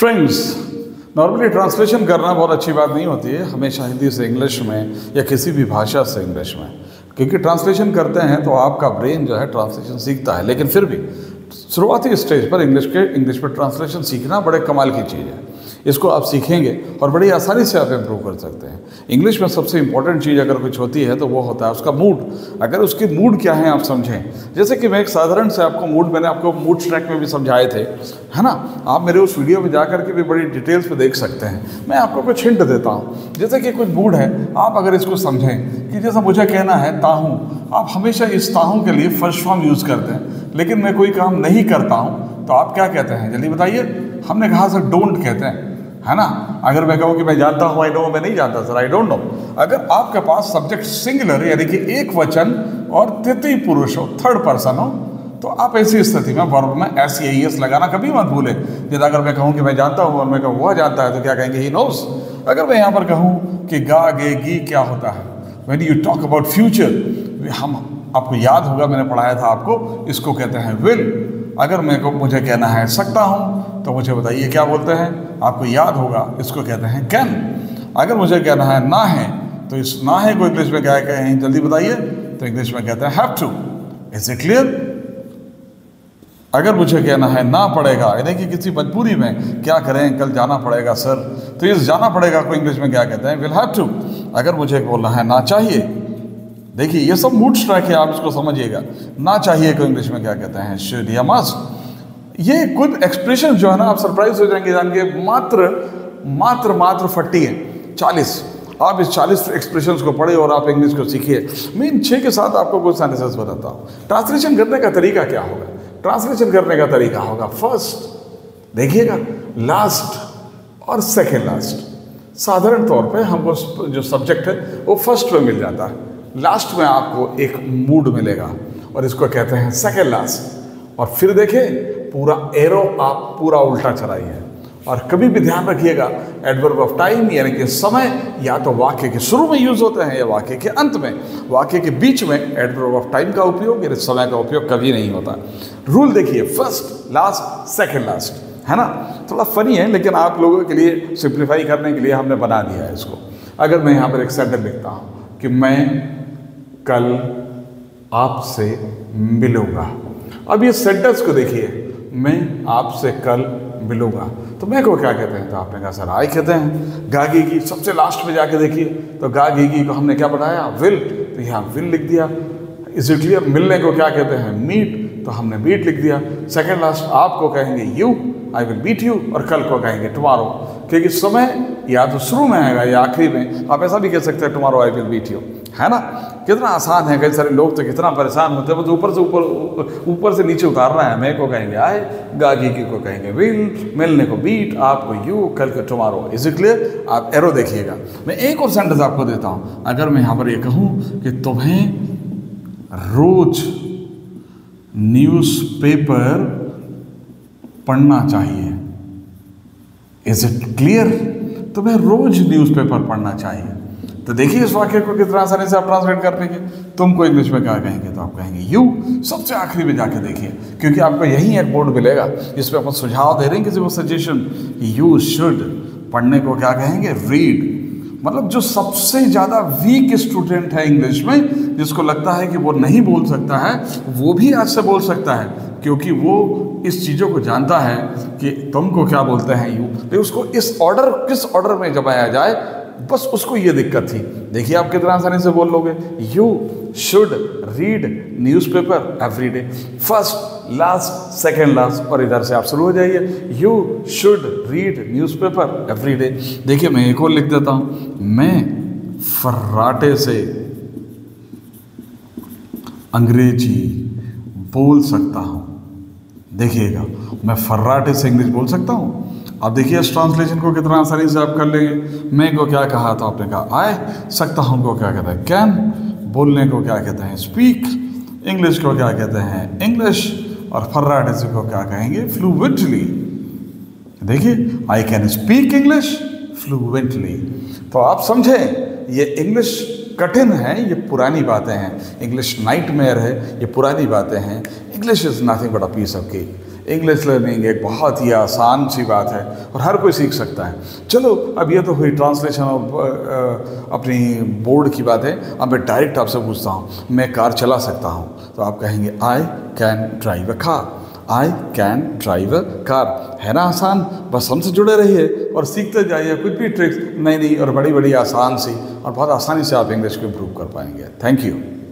Friends, normally translation करना बहुत अच्छी बात नहीं होती है, हमेशा हिंदी से इंग्लिश में या किसी भी भाषा से इंग्लिश में, क्योंकि ट्रांसलेशन करते हैं तो आपका ब्रेन जो है ट्रांसलेशन सीखता है। लेकिन फिर भी शुरुआती स्टेज पर इंग्लिश पर ट्रांसलेशन सीखना बड़े कमाल की चीज़ है। इसको आप सीखेंगे और बड़ी आसानी से आप इम्प्रूव कर सकते हैं। इंग्लिश में सबसे इंपॉर्टेंट चीज़ अगर कुछ होती है तो वो होता है उसका मूड। अगर उसकी मूड क्या है आप समझें, जैसे कि मैं एक साधारण से आपको मैंने आपको मूड ट्रैक में भी समझाए थे, है ना। आप मेरे उस वीडियो में जा करके भी बड़ी डिटेल्स में देख सकते हैं। मैं आपको कुछ हिंट देता हूँ, जैसे कि कुछ मूड है, आप अगर इसको समझें कि जैसा मुझे कहना है ताहूँ, आप हमेशा इस ताहूँ के लिए फर्स्ट फॉर्म यूज़ करते हैं, लेकिन मैं कोई काम नहीं करता हूँ तो आप क्या कहते हैं, जल्दी बताइए। हमने कहा सर डोंट कहते हैं, है ना। अगर मैं कहूँ कि मैं जानता हूँ, आई नो, मैं नहीं जानता सर, आई डोंट नो। अगर आपके पास सब्जेक्ट सिंगुलर यानी कि एक वचन और तृतीय पुरुष हो, थर्ड पर्सन हो, तो आप ऐसी स्थिति में वर्ब में एस लगाना कभी मत भूलें। जैसे अगर मैं कहूँ कि मैं जानता हूँ और मैं कहूँ वह जानता है, तो क्या कहेंगे, ही नोस। अगर मैं यहाँ पर कहूँ कि गा गे गी क्या होता है, when you talk about future, हम आपको याद होगा मैंने पढ़ाया था आपको, इसको कहते हैं विल। अगर मुझे कहना है सकता हूँ, तो मुझे बताइए क्या बोलते हैं, आपको याद होगा, इसको कहते हैं कैन। अगर मुझे कहना है ना है, तो इस ना है को इंग्लिश में क्या कहें, जल्दी बताइए, तो इंग्लिश में कहते हैं have to. Is it clear. अगर मुझे कहना है ना पड़ेगा, यानी कि किसी मजबूरी में क्या करें, कल जाना पड़ेगा सर, तो इस जाना पड़ेगा को इंग्लिश में क्या कहते हैं, विल हैव टू। अगर मुझे बोलना है ना चाहिए, देखिए ये सब मूड स्ट्राइक है, आप इसको समझिएगा। ना चाहिए को इंग्लिश में क्या कहते हैं, शुड या मस्ट। ये कुछ एक्सप्रेशन जो है ना, आप सरप्राइज हो जाएंगे जान के, मात्र 40 है, 40। आप इस 40 एक्सप्रेशंस को पढ़े और आप इंग्लिश को सीखिए। मैं इन 6 के साथ आपको कुछ सेंटेंसेस बताता हूँ। ट्रांसलेशन करने का तरीका क्या होगा, ट्रांसलेशन करने का तरीका होगा, फर्स्ट देखिएगा, लास्ट और सेकेंड लास्ट। साधारण तौर पे हमको जो सब्जेक्ट है वो फर्स्ट में मिल जाता है, लास्ट में आपको एक मूड मिलेगा और इसको कहते हैं सेकेंड लास्ट। और फिर देखिए पूरा एरो आप पूरा उल्टा चलाइए। और कभी भी ध्यान रखिएगा, एडवर्ब ऑफ टाइम यानी कि समय या तो वाक्य के शुरू में यूज होते हैं या वाक्य के अंत में। वाक्य के बीच में एडवर्ब ऑफ टाइम का उपयोग यानी समय का उपयोग कभी नहीं होता। रूल देखिए, फर्स्ट लास्ट सेकेंड लास्ट, है ना। थोड़ा फनी है, लेकिन आप लोगों के लिए सिंप्लीफाई करने के लिए हमने बना दिया है इसको। अगर मैं यहाँ पर एक सेंटेंस लिखता हूँ कि मैं कल आपसे मिलूंगा, अब ये सेंटेंस को देखिए, मैं आपसे कल मिलूंगा, तो मैं को क्या कहते हैं, तो आपने कहा सर आई कहते हैं। गागी की सबसे लास्ट में जाके देखिए, तो गागी को हमने क्या बनाया, विल, तो यहाँ विल लिख दिया। Is it clear. मिलने को क्या कहते हैं, मीट, तो हमने मीट लिख दिया। सेकेंड लास्ट आपको कहेंगे you, I will meet you, और कल को कहेंगे टुमारो, क्योंकि समय या तो शुरू में आएगा या आखिरी में। आप ऐसा भी कह सकते हैं tomorrow I will meet you, है ना। कितना आसान है। कई सारे लोग तो कितना परेशान होते हैं, बस ऊपर से नीचे उतारना है। मैं को कहेंगे आई, गागी को कहेंगे विल, मिलने को बीट, आपको यू, कल को टुमारो। Is it clear. आप एरो देखिएगा। मैं एक और सेंटेंस आपको देता हूँ। अगर मैं यहाँ पर ये कहूँ कि तुम्हें रोज न्यूज़पेपर पढ़ना चाहिए, इज इट क्लियर। तुम्हें रोज न्यूज़पेपर पढ़ना चाहिए, तो देखिए इस वाक्य को कितना आसानी से आप ट्रांसलेट कर लेंगे। तुमको इंग्लिश में क्या कहेंगे, तो आप कहेंगे यू। सबसे आखिरी में जाके देखिए, क्योंकि आपको यही एक बोर्ड मिलेगा जिसमें अपन सुझाव दे रहे हैं, किसी को सजेशन, यू शुड। पढ़ने को क्या कहेंगे, रीड। मतलब जो सबसे ज़्यादा वीक स्टूडेंट है इंग्लिश में, जिसको लगता है कि वो नहीं बोल सकता है, वो भी आज से बोल सकता है, क्योंकि वो इस चीज़ों को जानता है कि तुमको क्या बोलते हैं यू। तो उसको किस ऑर्डर में जमाया जाए, बस उसको ये दिक्कत थी। देखिए आप कितना आसानी से बोल लोगे, you should read newspaper every day, first last second last, और इधर से आप शुरू हो जाइए, you should read newspaper every day. देखिए मैं एक और लिख देता हूँ, मैं फर्राटे से अंग्रेजी बोल सकता हूँ। देखिएगा, मैं फर्राटे से इंग्लिश बोल सकता हूँ। अब देखिए इस ट्रांसलेशन को कितना आसानी से आप कर लेंगे। मैं को क्या कहा, तो आपने कहा आए। सकता हूँ को क्या कहते हैं, कैन। बोलने को क्या कहते हैं, स्पीक। इंग्लिश को क्या कहते हैं, इंग्लिश। और फर्राटे से को क्या कहेंगे, फ्लुएंटली। देखिए, I can speak English fluently. तो आप समझें, ये इंग्लिश कठिन है, ये पुरानी बातें हैं। इंग्लिश नाइटमेयर है, ये पुरानी बातें हैं। English is nothing but a piece of cake. English learning एक बहुत ही आसान सी बात है और हर कोई सीख सकता है। चलो अब ये तो हुई ट्रांसलेशन और अपनी बोर्ड की बात है। अब मैं डायरेक्ट आपसे पूछता हूँ, मैं कार चला सकता हूँ? तो आप कहेंगे I can drive a car. I can drive a car, है ना आसान? बस हमसे जुड़े रहिए और सीखते जाइए कुछ भी ट्रिक्स नई नई और बड़ी बड़ी आसान सी, और बहुत आसानी से आप इंग्लिश को इम्प्रूव कर पाएंगे। Thank you.